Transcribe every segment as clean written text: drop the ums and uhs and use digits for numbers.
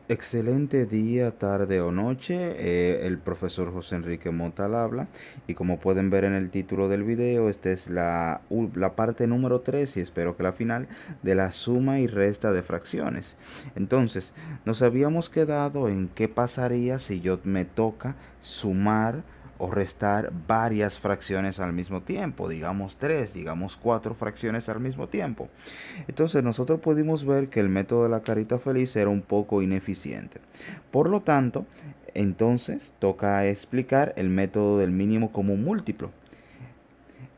Excelente día, tarde o noche. El profesor José Enrique Mota al habla. Y como pueden ver en el título del video, esta es la parte número 3 y espero que la final de la suma y resta de fracciones. Entonces, nos habíamos quedado en qué pasaría si yo me toca sumar o restar varias fracciones al mismo tiempo, digamos 3, digamos 4 fracciones al mismo tiempo. Entonces nosotros pudimos ver que el método de la carita feliz era un poco ineficiente. Por lo tanto, entonces toca explicar el método del mínimo común múltiplo.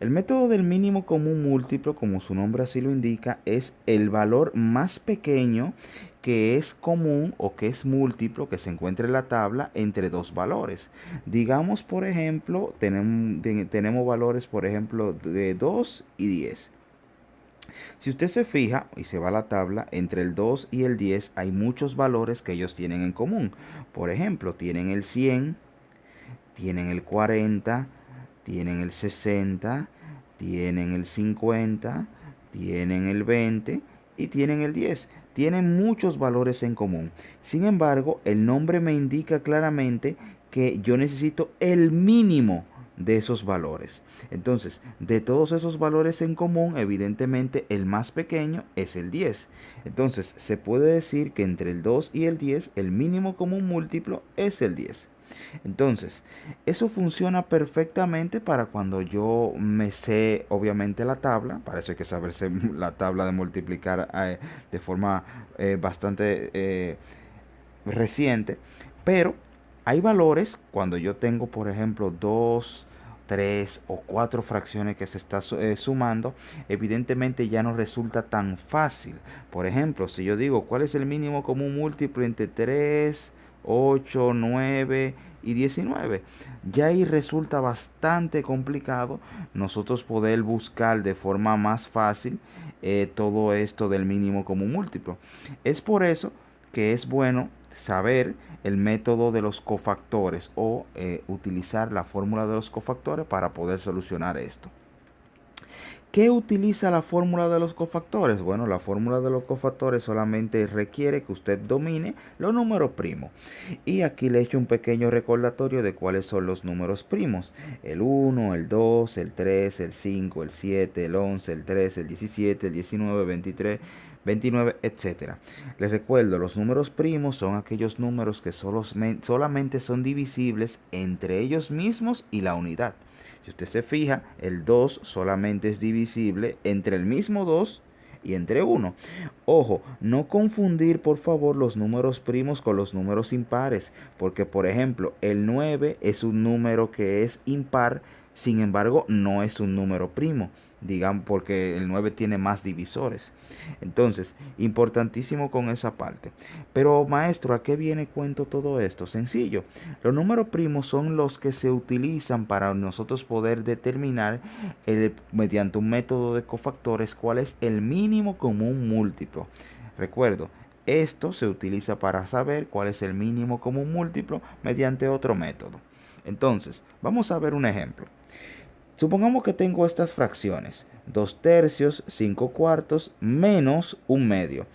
El método del mínimo común múltiplo, como su nombre así lo indica, es el valor más pequeño que es común o que es múltiplo que se encuentra en la tabla entre dos valores. Digamos, por ejemplo, tenemos valores, por ejemplo, de 2 y 10. Si usted se fija y se va a la tabla, entre el 2 y el 10 hay muchos valores que ellos tienen en común. Por ejemplo, tienen el 100, tienen el 40, tienen el 60, tienen el 50, tienen el 20 y tienen el 10. Tienen muchos valores en común. Sin embargo, el nombre me indica claramente que yo necesito el mínimo de esos valores. Entonces, de todos esos valores en común, evidentemente el más pequeño es el 10. Entonces, se puede decir que entre el 2 y el 10, el mínimo común múltiplo es el 10. Entonces, eso funciona perfectamente para cuando yo me sé, obviamente, la tabla. Para eso hay que saberse la tabla de multiplicar de forma bastante reciente. Pero hay valores cuando yo tengo, por ejemplo, 2, 3 o 4 fracciones que se está sumando, evidentemente ya no resulta tan fácil. Por ejemplo, si yo digo cuál es el mínimo común múltiplo entre 3, 8, 9 y 19, ya ahí resulta bastante complicado nosotros poder buscar de forma más fácil todo esto del mínimo común múltiplo. Es por eso que es bueno saber el método de los cofactores o utilizar la fórmula de los cofactores para poder solucionar esto. ¿Qué utiliza la fórmula de los cofactores? Bueno, la fórmula de los cofactores solamente requiere que usted domine los números primos. Y aquí le he hecho un pequeño recordatorio de cuáles son los números primos. El 1, el 2, el 3, el 5, el 7, el 11, el 13, el 17, el 19, 23, 29, etcétera. Les recuerdo, los números primos son aquellos números que solamente son divisibles entre ellos mismos y la unidad. Si usted se fija, el 2 solamente es divisible entre el mismo 2 y entre 1. Ojo, no confundir por favor los números primos con los números impares, porque por ejemplo el 9 es un número que es impar, sin embargo no es un número primo, digamos porque el 9 tiene más divisores. Entonces, importantísimo con esa parte. Pero maestro, ¿a qué viene cuento todo esto? Sencillo. Los números primos son los que se utilizan para nosotros poder determinar mediante un método de cofactores cuál es el mínimo común múltiplo. Recuerdo, esto se utiliza para saber cuál es el mínimo común múltiplo mediante otro método. Entonces, vamos a ver un ejemplo. Supongamos que tengo estas fracciones, 2 tercios, 5 cuartos, menos un medio.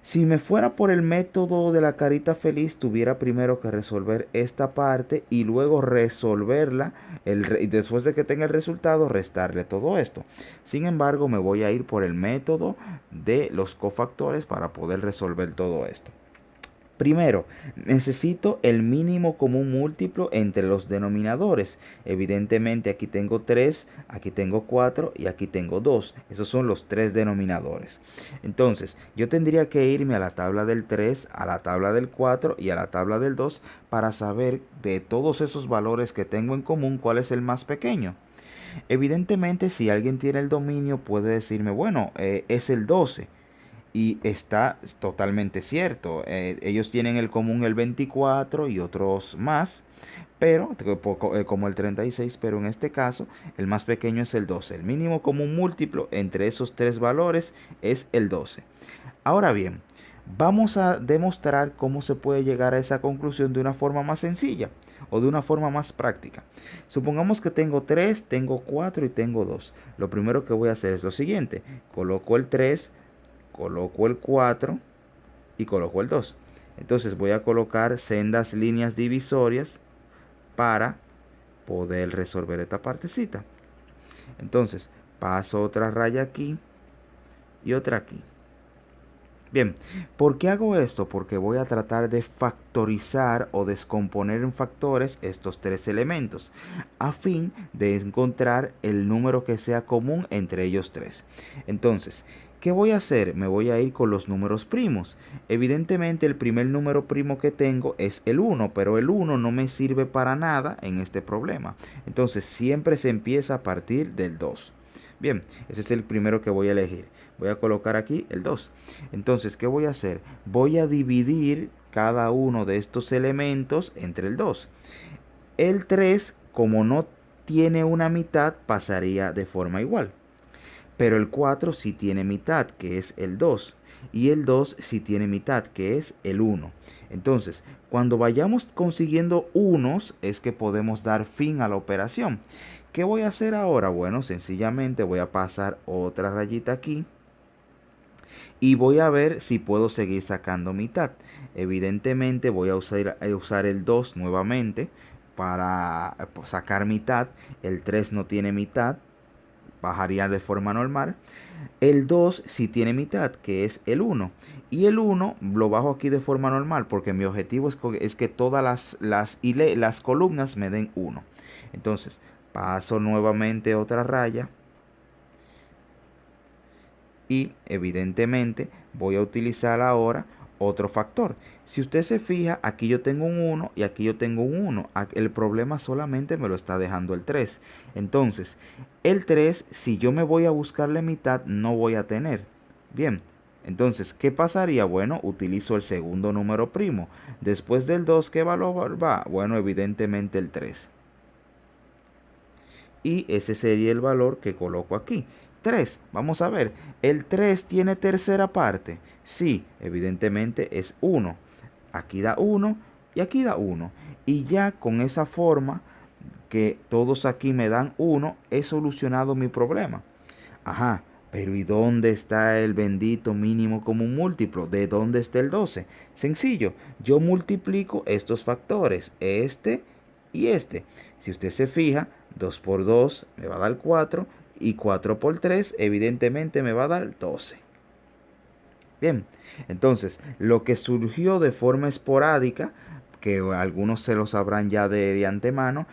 Si me fuera por el método de la carita feliz, tuviera primero que resolver esta parte y luego resolverla, y después de que tenga el resultado, restarle todo esto. Sin embargo, me voy a ir por el método de los cofactores para poder resolver todo esto. Primero, necesito el mínimo común múltiplo entre los denominadores. Evidentemente aquí tengo 3, aquí tengo 4 y aquí tengo 2. Esos son los tres denominadores. Entonces, yo tendría que irme a la tabla del 3, a la tabla del 4 y a la tabla del 2 para saber de todos esos valores que tengo en común cuál es el más pequeño. Evidentemente, si alguien tiene el dominio, puede decirme, bueno, es el 12. Y está totalmente cierto. Ellos tienen el común el 24 y otros más, pero como el 36, pero en este caso el más pequeño es el 12. El mínimo común múltiplo entre esos tres valores es el 12. Ahora bien, vamos a demostrar cómo se puede llegar a esa conclusión de una forma más sencilla o de una forma más práctica. Supongamos que tengo 3, tengo 4 y tengo 2. Lo primero que voy a hacer es lo siguiente. Coloco el 3, coloco el 4 y coloco el 2. Entonces voy a colocar sendas líneas divisorias para poder resolver esta partecita. Entonces paso otra raya aquí y otra aquí. Bien, ¿por qué hago esto? Porque voy a tratar de factorizar o descomponer en factores estos tres elementos a fin de encontrar el número que sea común entre ellos tres. Entonces, ¿qué voy a hacer? Me voy a ir con los números primos. Evidentemente el primer número primo que tengo es el 1, pero el 1 no me sirve para nada en este problema. Entonces siempre se empieza a partir del 2. Bien, ese es el primero que voy a elegir. Voy a colocar aquí el 2. Entonces, ¿qué voy a hacer? Voy a dividir cada uno de estos elementos entre el 2. El 3, como no tiene una mitad, pasaría de forma igual. Pero el 4 sí tiene mitad, que es el 2. Y el 2 sí tiene mitad, que es el 1. Entonces, cuando vayamos consiguiendo unos, es que podemos dar fin a la operación. ¿Qué voy a hacer ahora? Bueno, sencillamente voy a pasar otra rayita aquí y voy a ver si puedo seguir sacando mitad. Evidentemente voy a usar el 2 nuevamente para sacar mitad. El 3 no tiene mitad, bajaría de forma normal. El 2 sí tiene mitad, que es el 1. Y el 1 lo bajo aquí de forma normal porque mi objetivo es que todas las columnas me den 1. Entonces paso nuevamente otra raya y evidentemente voy a utilizar ahora otro factor. Si usted se fija, aquí yo tengo un 1 y aquí yo tengo un 1. El problema solamente me lo está dejando el 3. Entonces, el 3, si yo me voy a buscarle mitad, no voy a tener. Bien, entonces, ¿qué pasaría? Bueno, utilizo el segundo número primo. Después del 2, ¿qué valor va? Bueno, evidentemente el 3. Y ese sería el valor que coloco aquí. 3. Vamos a ver. ¿El 3 tiene tercera parte? Sí, evidentemente es 1. Aquí da 1 y aquí da 1. Y ya con esa forma que todos aquí me dan 1, he solucionado mi problema. Ajá, pero ¿y dónde está el bendito mínimo común múltiplo? ¿De dónde está el 12? Sencillo, yo multiplico estos factores, este y este. Si usted se fija, 2 por 2 me va a dar 4 y 4 por 3 evidentemente me va a dar 12. Bien, entonces lo que surgió de forma esporádica, que algunos se lo sabrán ya de antemano,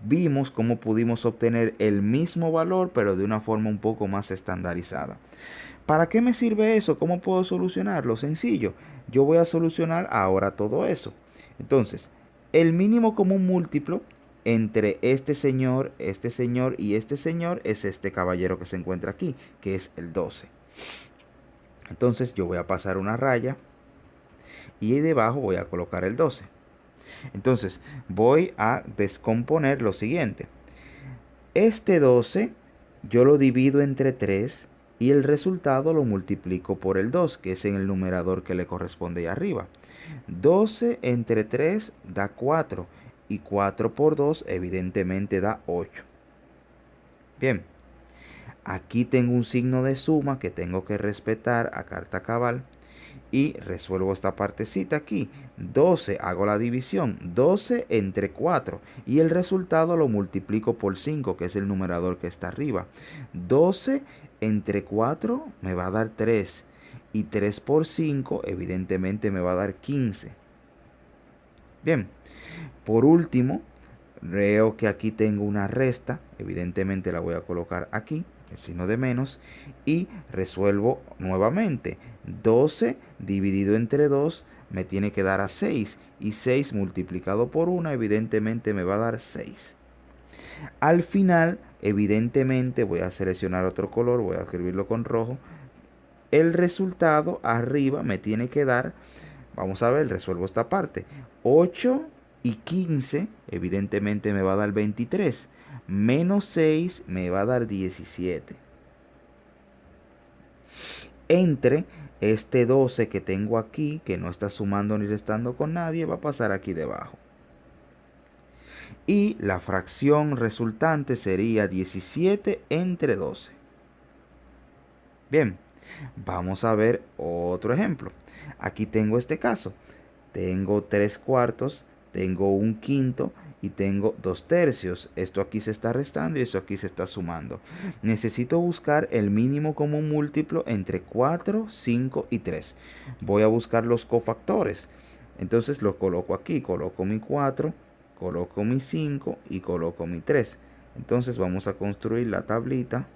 vimos cómo pudimos obtener el mismo valor pero de una forma un poco más estandarizada. ¿Para qué me sirve eso? ¿Cómo puedo solucionarlo? Sencillo, yo voy a solucionar ahora todo eso. Entonces, el mínimo común múltiplo entre este señor y este señor es este caballero que se encuentra aquí, que es el 12. Entonces yo voy a pasar una raya y debajo voy a colocar el 12. Entonces voy a descomponer lo siguiente. Este 12 yo lo divido entre 3 y el resultado lo multiplico por el 2, que es en el numerador que le corresponde ahí arriba. 12 entre 3 da 4 y 4 por 2 evidentemente da 8. Bien, aquí tengo un signo de suma que tengo que respetar a carta cabal. Y resuelvo esta partecita aquí. 12, hago la división. 12 entre 4. Y el resultado lo multiplico por 5, que es el numerador que está arriba. 12 entre 4 me va a dar 3. Y 3 por 5 evidentemente me va a dar 15. Bien, por último, veo que aquí tengo una resta. Evidentemente la voy a colocar aquí, el signo de menos, y resuelvo nuevamente. 12 dividido entre 2 me tiene que dar a 6 y 6 multiplicado por 1 evidentemente me va a dar 6. Al final, evidentemente voy a seleccionar otro color, voy a escribirlo con rojo. El resultado arriba me tiene que dar, vamos a ver, resuelvo esta parte. 8 y 15 evidentemente me va a dar 23. Menos 6 me va a dar 17. Entre este 12 que tengo aquí, que no está sumando ni restando con nadie, va a pasar aquí debajo. Y la fracción resultante sería 17 entre 12. Bien, vamos a ver otro ejemplo. Aquí tengo este caso. tengo 3/4, tengo 1/5 y tengo 2/3. Esto aquí se está restando y esto aquí se está sumando. Necesito buscar el mínimo común múltiplo entre 4, 5 y 3. Voy a buscar los cofactores. Entonces lo coloco aquí, coloco mi 4, coloco mi 5 y coloco mi 3. Entonces vamos a construir la tablita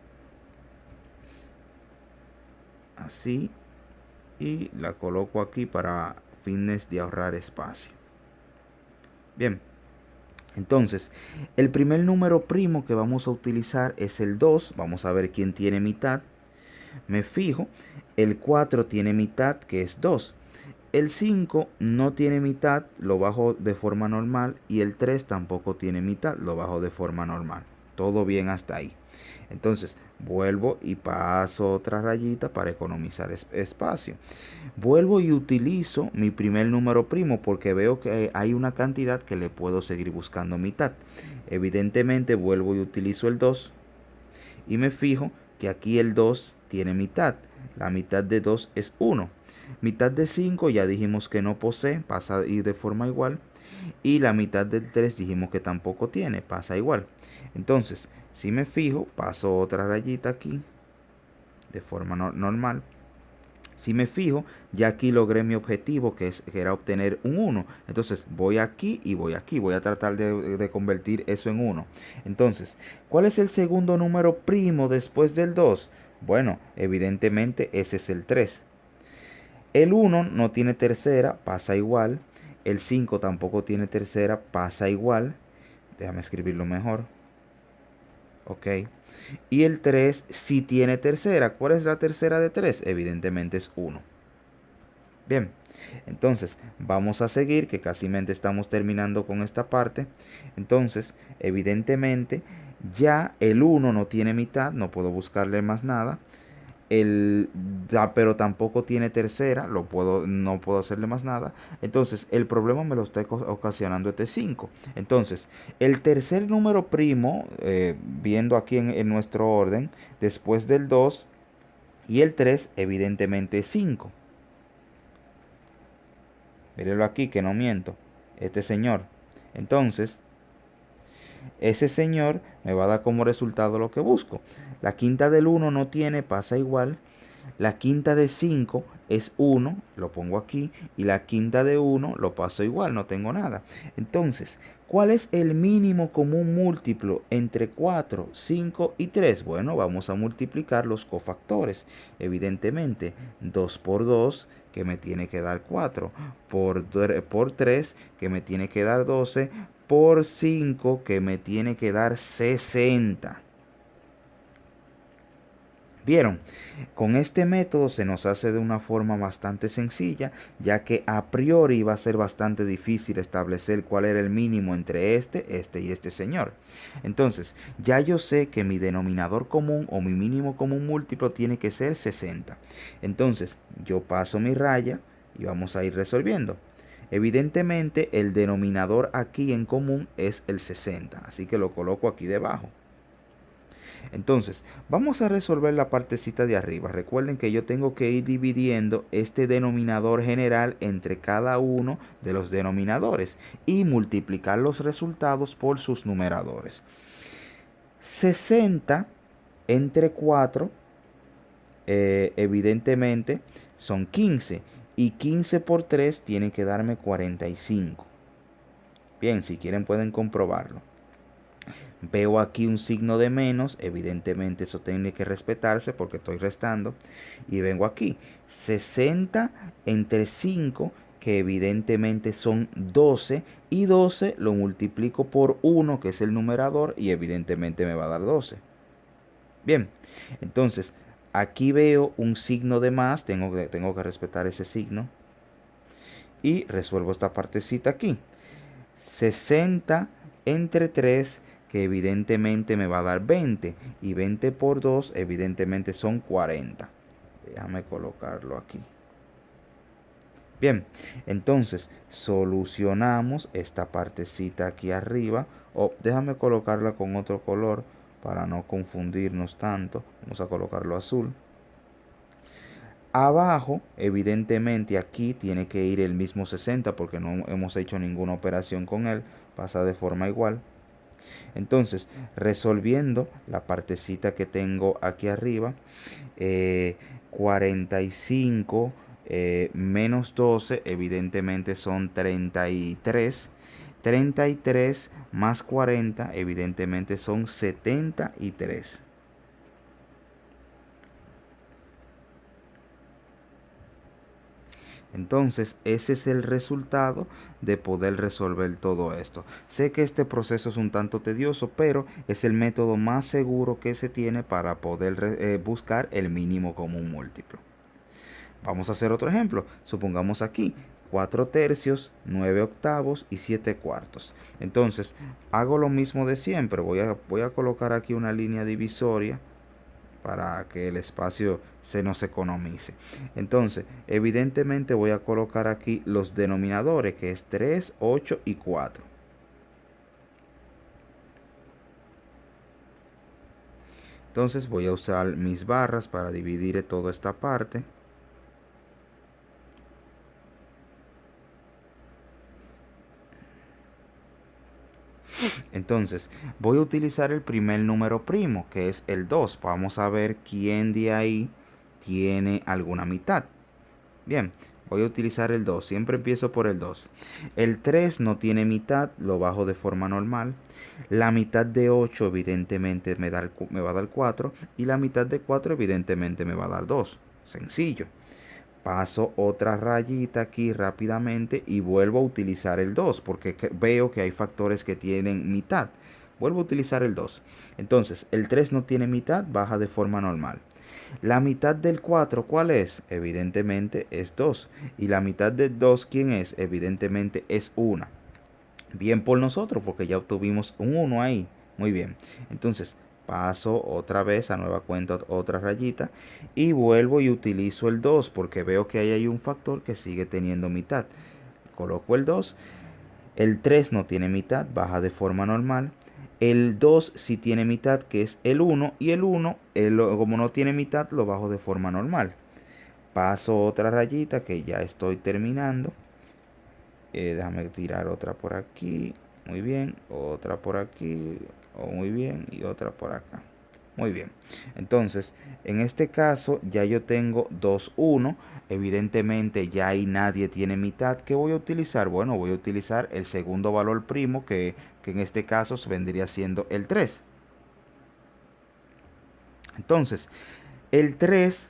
así y la coloco aquí para fines de ahorrar espacio. Bien, entonces el primer número primo que vamos a utilizar es el 2. Vamos a ver quién tiene mitad. Me fijo, el 4 tiene mitad, que es 2. El 5 no tiene mitad, lo bajo de forma normal. Y el 3 tampoco tiene mitad, lo bajo de forma normal. Todo bien hasta ahí. Entonces vuelvo y paso otra rayita para economizar espacio. Vuelvo y utilizo mi primer número primo porque veo que hay una cantidad que le puedo seguir buscando mitad. Evidentemente vuelvo y utilizo el 2 y me fijo que aquí el 2 tiene mitad. La mitad de 2 es 1. Mitad de 5 ya dijimos que no posee, pasa a ir de forma igual. Y la mitad del 3 dijimos que tampoco tiene, pasa igual. Entonces, si me fijo, paso otra rayita aquí de forma normal. Si me fijo, ya aquí logré mi objetivo, que era obtener un 1. Entonces voy aquí y voy aquí. Voy a tratar de convertir eso en 1. Entonces, ¿cuál es el segundo número primo después del 2? Bueno, evidentemente ese es el 3. El 1 no tiene tercera, pasa igual. El 5 tampoco tiene tercera, pasa igual. Déjame escribirlo mejor. Ok. Y el 3 sí tiene tercera. ¿Cuál es la tercera de 3? Evidentemente es 1. Bien, entonces vamos a seguir, que casi estamos terminando con esta parte. Entonces, evidentemente, ya el 1 no tiene mitad, no puedo buscarle más nada. Pero tampoco tiene tercera, no puedo hacerle más nada. Entonces, el problema me lo está ocasionando este 5. Entonces, el tercer número primo, viendo aquí en nuestro orden, después del 2 y el 3, evidentemente es 5. Mírenlo aquí, que no miento. Este señor. Entonces, ese señor me va a dar como resultado lo que busco. La quinta del 1 no tiene, pasa igual. La quinta de 5 es 1, lo pongo aquí. Y la quinta de 1 lo paso igual, no tengo nada. Entonces, ¿cuál es el mínimo común múltiplo entre 4, 5 y 3? Bueno, vamos a multiplicar los cofactores. Evidentemente, 2 por 2, que me tiene que dar 4. Por 3, que me tiene que dar 12. Por 5, que me tiene que dar 60. ¿Vieron? Con este método se nos hace de una forma bastante sencilla, ya que a priori va a ser bastante difícil establecer cuál era el mínimo entre este y este señor. Entonces, ya yo sé que mi denominador común o mi mínimo común múltiplo tiene que ser 60. Entonces, yo paso mi raya y vamos a ir resolviendo. Evidentemente, el denominador aquí en común es el 60, así que lo coloco aquí debajo. Entonces, vamos a resolver la partecita de arriba. Recuerden que yo tengo que ir dividiendo este denominador general entre cada uno de los denominadores y multiplicar los resultados por sus numeradores. 60 entre 4, evidentemente, son 15. Y 15 por 3 tiene que darme 45. Bien, si quieren pueden comprobarlo. Veo aquí un signo de menos, evidentemente eso tiene que respetarse porque estoy restando. Y vengo aquí, 60 entre 5, que evidentemente son 12. Y 12 lo multiplico por 1, que es el numerador, y evidentemente me va a dar 12. Bien, entonces aquí veo un signo de más, tengo que respetar ese signo. Y resuelvo esta partecita aquí. 60 entre 3, que evidentemente me va a dar 20. Y 20 por 2, evidentemente son 40. Déjame colocarlo aquí. Bien, entonces solucionamos esta partecita aquí arriba. O déjame colocarla con otro color para no confundirnos tanto. Vamos a colocarlo azul. Abajo, evidentemente aquí tiene que ir el mismo 60 porque no hemos hecho ninguna operación con él, pasa de forma igual. Entonces, resolviendo la partecita que tengo aquí arriba, 45 menos 12 evidentemente son 33. 33 más 40 evidentemente son 73. Entonces, ese es el resultado de poder resolver todo esto. Sé que este proceso es un tanto tedioso, pero es el método más seguro que se tiene para poder buscar el mínimo común múltiplo. Vamos a hacer otro ejemplo. Supongamos aquí 4 tercios, 9 octavos y 7 cuartos. Entonces, hago lo mismo de siempre. Voy a colocar aquí una línea divisoria para que el espacio se nos economice. Entonces, evidentemente voy a colocar aquí los denominadores, que es 3, 8 y 4. Entonces voy a usar mis barras para dividir toda esta parte. Entonces, voy a utilizar el primer número primo, que es el 2. Vamos a ver quién de ahí tiene alguna mitad. Bien, voy a utilizar el 2. Siempre empiezo por el 2. El 3 no tiene mitad, lo bajo de forma normal. La mitad de 8 evidentemente me va a dar 4. Y la mitad de 4 evidentemente me va a dar 2. Sencillo. Paso otra rayita aquí rápidamente y vuelvo a utilizar el 2 porque veo que hay factores que tienen mitad. Vuelvo a utilizar el 2. Entonces, el 3 no tiene mitad, baja de forma normal. La mitad del 4, ¿cuál es? Evidentemente es 2. Y la mitad del 2, ¿quién es? Evidentemente es 1. Bien por nosotros, porque ya obtuvimos un 1 ahí. Muy bien. Entonces, paso otra vez a nueva cuenta otra rayita y vuelvo y utilizo el 2 porque veo que ahí hay un factor que sigue teniendo mitad. Coloco el 2. El 3 no tiene mitad, baja de forma normal. El 2 sí tiene mitad, que es el 1. Y el 1, como no tiene mitad, lo bajo de forma normal. Paso otra rayita que ya estoy terminando. Déjame tirar otra por aquí. Muy bien. Otra por aquí. Muy bien. Y otra por acá. Muy bien. Entonces, en este caso ya yo tengo 2, 1. Evidentemente ya ahí nadie tiene mitad. ¿Qué voy a utilizar? Bueno, voy a utilizar el segundo valor primo que en este caso vendría siendo el 3. Entonces, el 3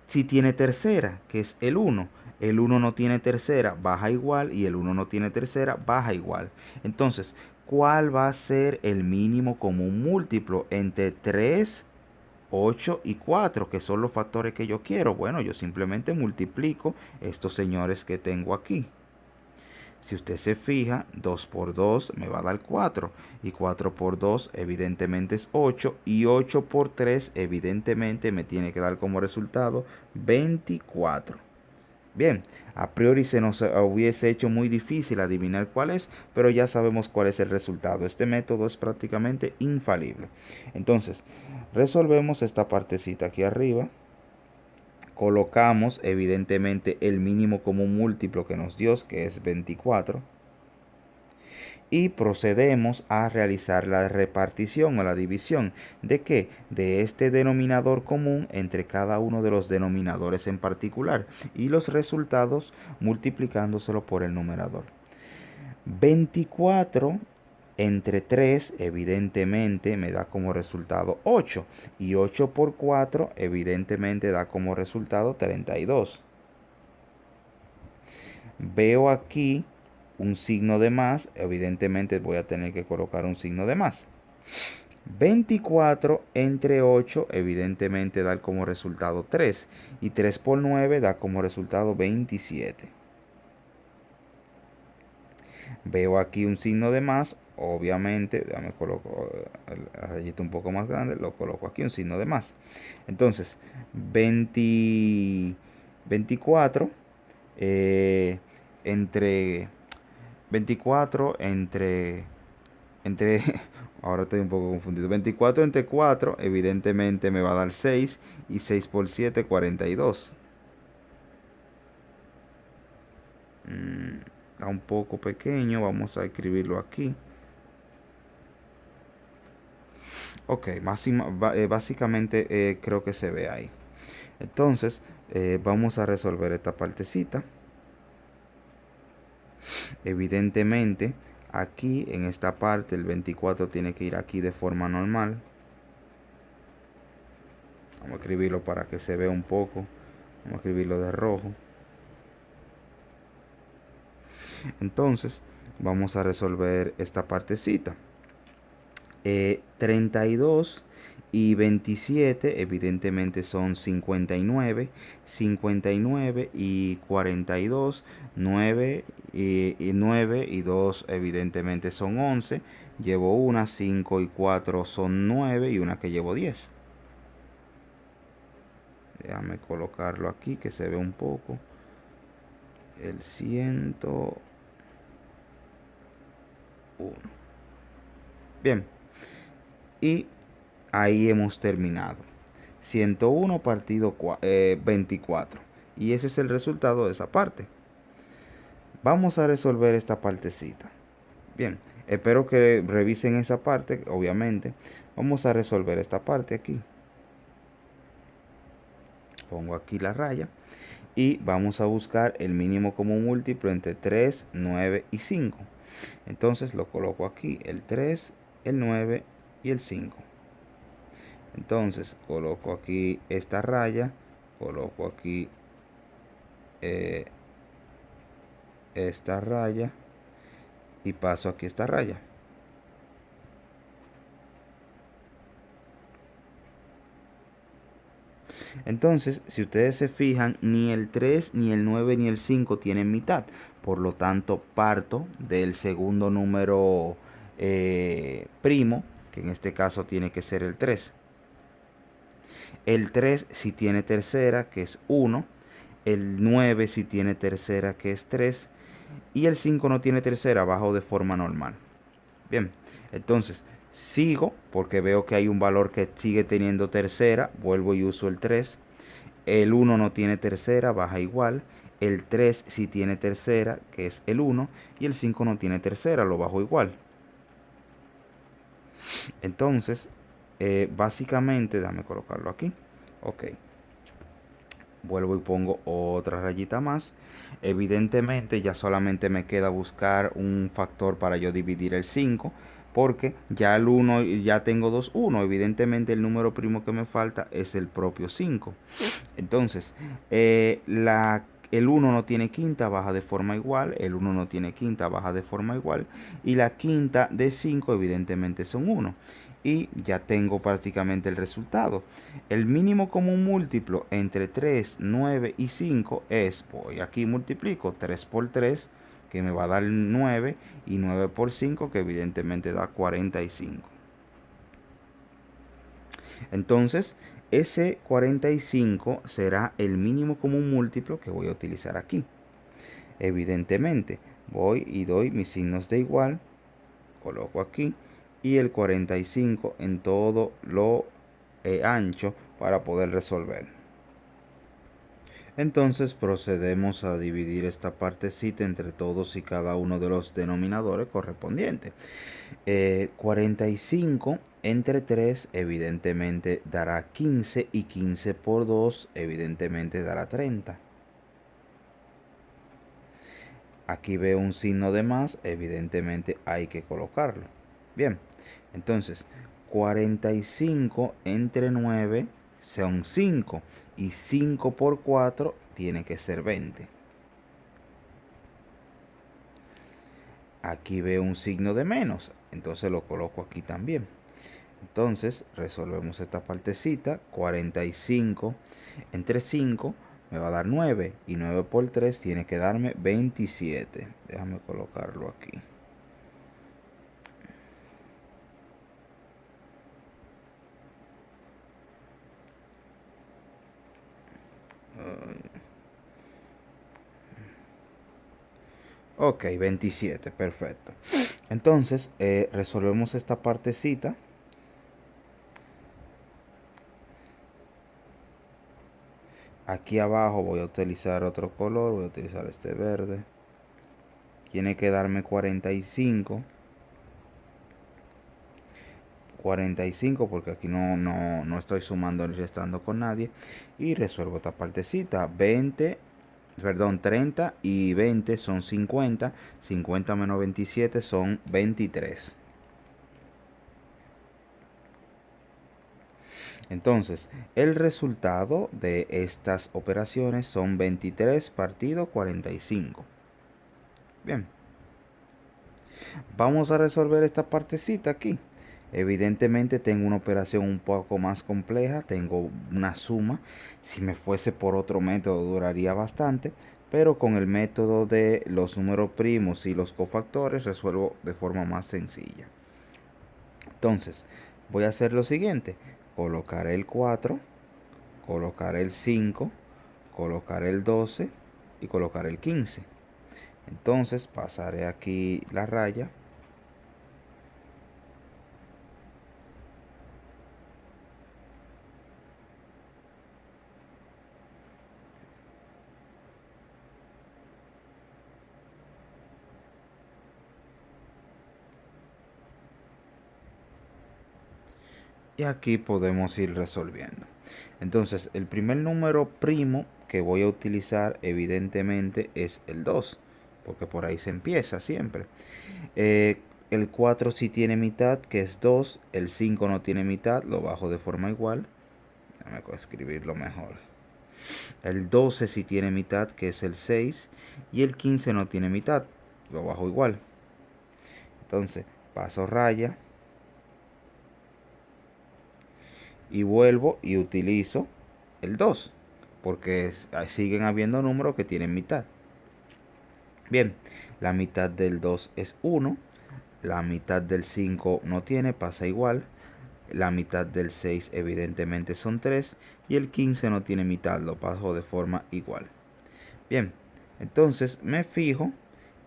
sí tiene tercera, que es el 1. El 1 no tiene tercera, baja igual. Y el 1 no tiene tercera, baja igual. Entonces, ¿cuál va a ser el mínimo común múltiplo entre 3, 8 y 4, que son los factores que yo quiero? Bueno, yo simplemente multiplico estos señores que tengo aquí. Si usted se fija, 2 por 2 me va a dar 4. Y 4 por 2 evidentemente es 8. Y 8 por 3 evidentemente me tiene que dar como resultado 24. Bien, a priori se nos hubiese hecho muy difícil adivinar cuál es, pero ya sabemos cuál es el resultado. Este método es prácticamente infalible. Entonces, resolvemos esta partecita aquí arriba. Colocamos evidentemente el mínimo común múltiplo que nos dio, que es 24. Y procedemos a realizar la repartición o la división. ¿De qué? De este denominador común entre cada uno de los denominadores en particular. Y los resultados multiplicándoselo por el numerador. 24 entre 3 evidentemente me da como resultado 8. Y 8 por 4 evidentemente da como resultado 32. Veo aquí un signo de más, evidentemente voy a tener que colocar un signo de más. 24 entre 8 evidentemente da como resultado 3 y 3 por 9 da como resultado 27. Veo aquí un signo de más, obviamente, déjame coloco el rayito un poco más grande, lo coloco aquí un signo de más. Entonces, 24 entre 24 entre ahora estoy un poco confundido. 24 entre 4 evidentemente me va a dar 6 y 6 por 7 42. está un poco pequeño, vamos a escribirlo aquí. Ok, básicamente creo que se ve ahí. Entonces, vamos a resolver esta partecita. Evidentemente, aquí en esta parte el 24 tiene que ir aquí de forma normal. Vamos a escribirlo para que se vea un poco. Vamos a escribirlo de rojo. Entonces, vamos a resolver esta partecita. 32 y 27 evidentemente son 59, 59 y 42, 9 y 9 y 2 evidentemente son 11, llevo una, 5 y 4 son 9 y una que llevo 10. Déjame colocarlo aquí que se ve un poco. El 101. Bien, y ahí hemos terminado. 101 partido 24. Y ese es el resultado de esa parte. Vamos a resolver esta partecita. Bien, espero que revisen esa parte, obviamente. Vamos a resolver esta parte aquí. Pongo aquí la raya. Y vamos a buscar el mínimo común múltiplo entre 3, 9 y 5. Entonces lo coloco aquí, el 3, el 9 y el 5. Entonces coloco aquí esta raya, coloco aquí esta raya y paso aquí esta raya. Entonces, si ustedes se fijan, ni el 3, ni el 9, ni el 5 tienen mitad. Por lo tanto, parto del segundo número primo, que en este caso tiene que ser el 3. El 3 si tiene tercera, que es 1. El 9 si tiene tercera, que es 3. Y el 5 no tiene tercera, bajo de forma normal. Bien, entonces sigo porque veo que hay un valor que sigue teniendo tercera, vuelvo y uso el 3. El 1 no tiene tercera, baja igual. El 3 sí tiene tercera, que es el 1. Y el 5 no tiene tercera, lo bajo igual. Entonces, básicamente, déjame colocarlo aquí. Ok. Vuelvo y pongo otra rayita más. Evidentemente ya solamente me queda buscar un factor para yo dividir el 5, porque ya el 1, ya tengo dos 1. Evidentemente el número primo que me falta es el propio 5. Entonces, el 1 no tiene quinta, baja de forma igual. El 1 no tiene quinta, baja de forma igual. Y la quinta de 5 evidentemente son 1. Y ya tengo prácticamente el resultado. El mínimo común múltiplo entre 3, 9 y 5 es, voy aquí multiplico 3 por 3, que me va a dar 9, y 9 por 5, que evidentemente da 45. Entonces, ese 45 será el mínimo común múltiplo que voy a utilizar aquí. Evidentemente, voy y doy mis signos de igual, coloco aquí, y el 45 en todo lo ancho para poder resolver. Entonces procedemos a dividir esta partecita entre todos y cada uno de los denominadores correspondientes. 45 entre 3 evidentemente dará 15 y 15 por 2 evidentemente dará 30. Aquí veo un signo de más, evidentemente hay que colocarlo. Bien, entonces 45 entre 9 son 5 y 5 por 4 tiene que ser 20. Aquí veo un signo de menos, entonces lo coloco aquí también. Entonces resolvemos esta partecita. 45 entre 5 me va a dar 9 y 9 por 3 tiene que darme 27. Déjame colocarlo aquí. Ok, 27, perfecto. Entonces resolvemos esta partecita. Aquí abajo voy a utilizar otro color, voy a utilizar este verde. tiene que darme 45. 45 porque aquí no estoy sumando ni restando con nadie. Y resuelvo esta partecita. 30 y 20 son 50. 50 menos 27 son 23. Entonces, el resultado de estas operaciones son 23 partido 45. Bien, vamos a resolver esta partecita aquí. Evidentemente tengo una operación un poco más compleja, tengo una suma. Si me fuese por otro método duraría bastante, pero con el método de los números primos y los cofactores resuelvo de forma más sencilla. Entonces, voy a hacer lo siguiente. Colocar el 4, colocar el 5, colocar el 12 y colocar el 15. Entonces pasaré aquí la raya. Y aquí podemos ir resolviendo. Entonces, el primer número primo que voy a utilizar evidentemente es el 2, porque por ahí se empieza siempre. El 4 sí tiene mitad, que es 2. El 5 no tiene mitad, lo bajo de forma igual. Déjame escribirlo mejor. El 12 sí tiene mitad, que es el 6. Y el 15 no tiene mitad, lo bajo igual. Entonces, paso raya. Y vuelvo y utilizo el 2, porque siguen habiendo números que tienen mitad. Bien, la mitad del 2 es 1, la mitad del 5 no tiene, pasa igual, la mitad del 6 evidentemente son 3 y el 15 no tiene mitad, lo paso de forma igual. Bien, entonces me fijo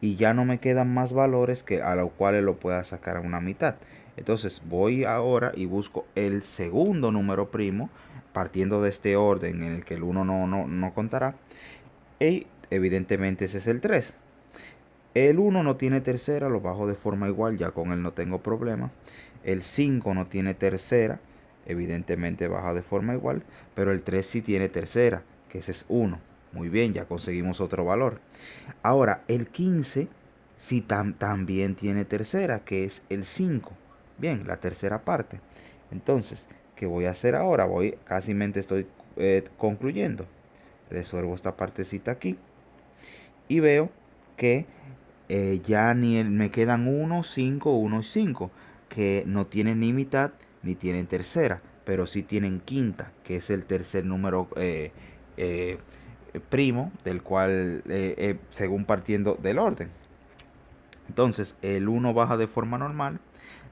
y ya no me quedan más valores que a los cuales lo pueda sacar a una mitad. Entonces voy ahora y busco el segundo número primo, partiendo de este orden en el que el 1 no contará. Y evidentemente ese es el 3. El 1 no tiene tercera, lo bajo de forma igual, ya con él no tengo problema. El 5 no tiene tercera, evidentemente baja de forma igual. Pero el 3 sí tiene tercera, que ese es 1. Muy bien, ya conseguimos otro valor. Ahora, el 15 sí también tiene tercera, que es el 5. Bien, la tercera parte. Entonces, ¿qué voy a hacer ahora? Casi estoy concluyendo. Resuelvo esta partecita aquí. Y veo que ya me quedan 1, 5, 1 y 5. Que no tienen ni mitad ni tienen tercera. Pero sí tienen quinta, que es el tercer número eh, primo, del cual según partiendo del orden. Entonces el 1 baja de forma normal,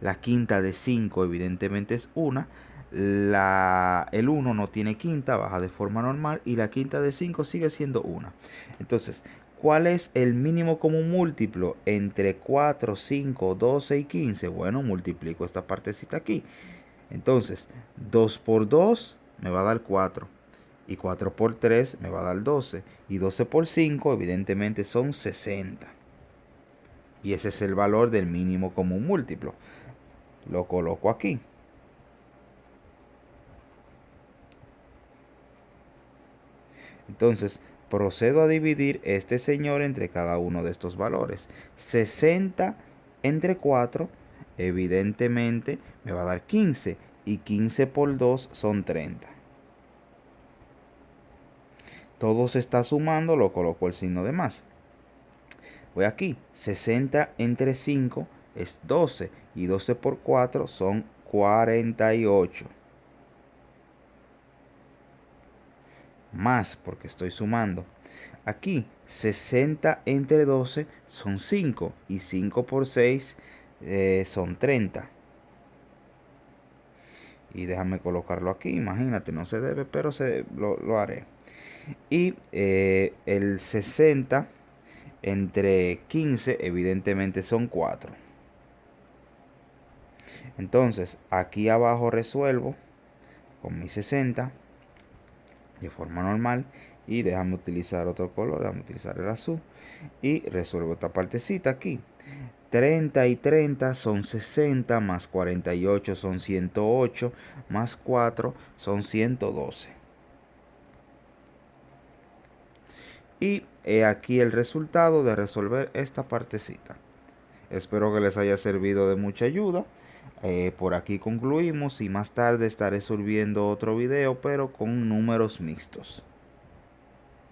la quinta de 5 evidentemente es 1, el 1 no tiene quinta, baja de forma normal y la quinta de 5 sigue siendo 1. Entonces, ¿cuál es el mínimo común múltiplo entre 4, 5, 12 y 15? Bueno, multiplico esta partecita aquí. Entonces, 2 por 2 me va a dar 4. Y 4 por 3 me va a dar 12. Y 12 por 5 evidentemente son 60. Y ese es el valor del mínimo común múltiplo. Lo coloco aquí. Entonces, procedo a dividir este señor entre cada uno de estos valores. 60 entre 4, evidentemente, me va a dar 15. Y 15 por 2 son 30. Todo se está sumando, lo coloco el signo de más. Voy aquí, 60 entre 5 es 12 y 12 por 4 son 48. Más porque estoy sumando. Aquí 60 entre 12 son 5 y 5 por 6 son 30. Y déjame colocarlo aquí, imagínate, no se debe, pero lo haré. Y el 60 entre 15 evidentemente son 4. Entonces aquí abajo resuelvo con mi 60 de forma normal Y déjame utilizar otro color, déjame utilizar el azul. Y resuelvo esta partecita aquí. 30 y 30 son 60, más 48 son 108, más 4 son 112. Y he aquí el resultado de resolver esta partecita. Espero que les haya servido de mucha ayuda. Por aquí concluimos y más tarde estaré subiendo otro video, pero con números mixtos.